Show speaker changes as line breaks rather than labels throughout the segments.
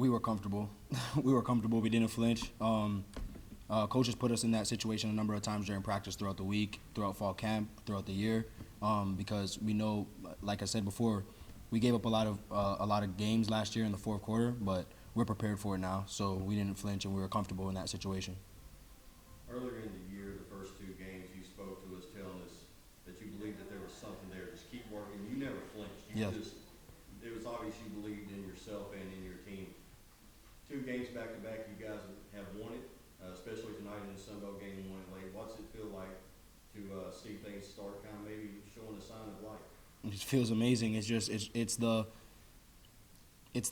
We were comfortable. We were comfortable. We didn't flinch. Coaches put us in that situation a number of times during practice throughout the week, throughout fall camp, throughout the year, because we know, like I said before, we gave up a lot of games last year in the fourth quarter, but we're prepared for it now. So we didn't flinch, and we were comfortable in that situation.
Earlier in the year, the first two games, you spoke to us telling us that you believed that there was something there. Just keep working. You never flinched. It was obvious you believed in yourself and in your team. Two games back to back, you guys have won it, especially tonight in the Sun Belt game and won it late. What's it feel like to see things start kind of maybe showing a sign of life?
It just feels amazing. It's the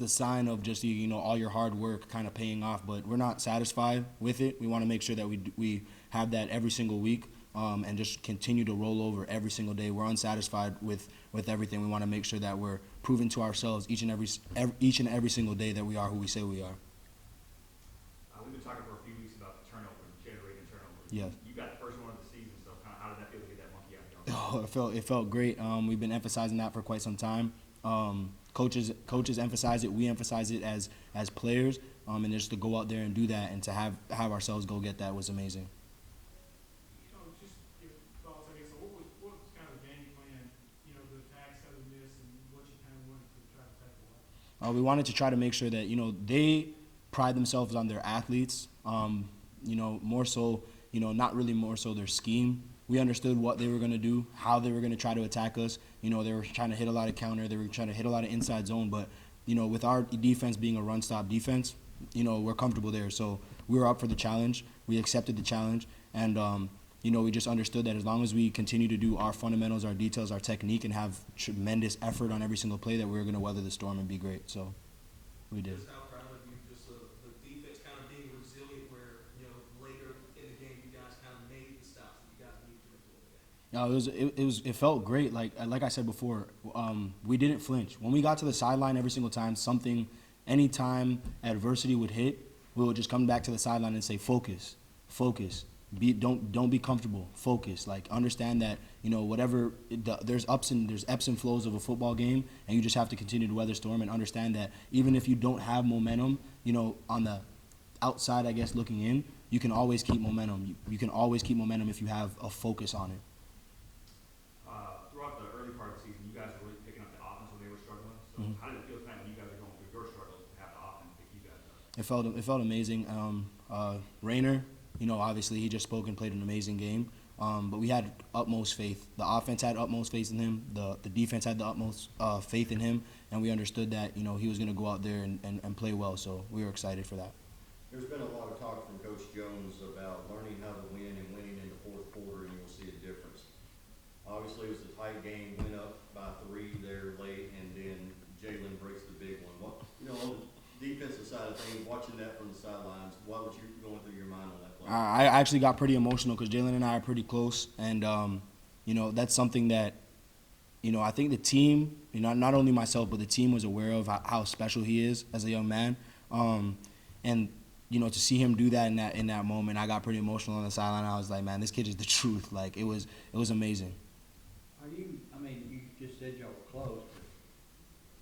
sign of just all your hard work kind of paying off. But we're not satisfied with it. We want to make sure that we have that every single week, and just continue to roll over every single day. We're unsatisfied with everything. We want to make sure that we're proving to ourselves each and every single day that we are who we say we are.
We've been talking for a few weeks about the turnover, generating turnovers.
Yes.
You got the first one of the season, so kind of how did that feel to get that monkey out of
Oh, it felt great. We've been emphasizing that for quite some time. Coaches emphasize it. We emphasize it as players, and just to go out there and do that and to have ourselves go get that was amazing.
Just your thoughts, I guess. So what was kind of the game plan? The attacks that we missed, and what you kind of wanted to try to tackle that?
We wanted to try to make sure that they pride themselves on their athletes. More so, not really more so their scheme. We understood what they were going to do, how they were going to try to attack us. They were trying to hit a lot of counter. They were trying to hit a lot of inside zone. But, with our defense being a run-stop defense, we're comfortable there. So we were up for the challenge. We accepted the challenge. And, we just understood that as long as we continue to do our fundamentals, our details, our technique, and have tremendous effort on every single play, that we were going to weather the storm and be great. So we did.
Just how proud of you, just the defense kind of being resilient where, later in the game you guys kind of made the stops that you guys needed to win the game.
It felt great. Like I said before, we didn't flinch. When we got to the sideline every single time, anytime adversity would hit, we would just come back to the sideline and say, focus. Don't be comfortable. Focus. Like, understand that there's ebbs and flows of a football game, and you just have to continue to weather storm and understand that even if you don't have momentum, on the outside, I guess, looking in, you can always keep momentum. You can always keep momentum if you have a focus on it.
Throughout the early part of the season, you guys were really picking up the offense when they were struggling. So how did it feel tonight when you guys are going through your struggles to have the offense pick you guys up?
It felt amazing. Rayner, obviously he just spoke and played an amazing game. But we had utmost faith. The offense had utmost faith in him. The defense had the utmost faith in him, and we understood that he was going to go out there and play well. So we were excited for that.
There's been a lot of talk from Coach Jones about learning how to win and winning in the fourth quarter, and you'll see a difference. Obviously, it was a tight game, went up by 3 there late, and then Jalen breaks the big one. On the defensive side of things, watching that from the sidelines, what was going through your mind on that play?
I actually got pretty emotional because Jalen and I are pretty close, and that's something that I think the team, not only myself, but the team was aware of how special he is as a young man, and to see him do that in that moment, I got pretty emotional on the sideline. I was like, man, this kid is the truth. Like, it was amazing.
You just said y'all were close, but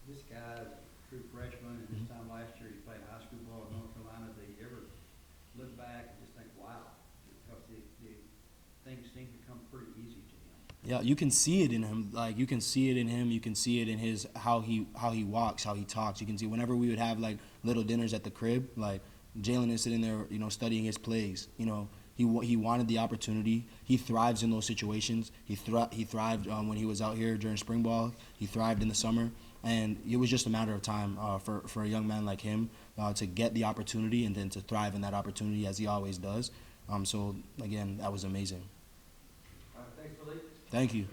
this guy's a true freshman, and this time last year he played high school ball at North Carolina. Do you ever look back and just think, wow, because the things seem to come pretty easy to him?
Yeah, you can see it in him. Like, you can see it in him. You can see it in how he walks, how he talks. You can see whenever we would have like little dinners at the crib, like Jalen is sitting there, studying his plays. He wanted the opportunity. He thrives in those situations. He thrived when he was out here during spring ball. He thrived in the summer, and it was just a matter of time for a young man like him to get the opportunity and then to thrive in that opportunity as he always does. So again, that was amazing.
All right, thanks, Melique.
Thank you.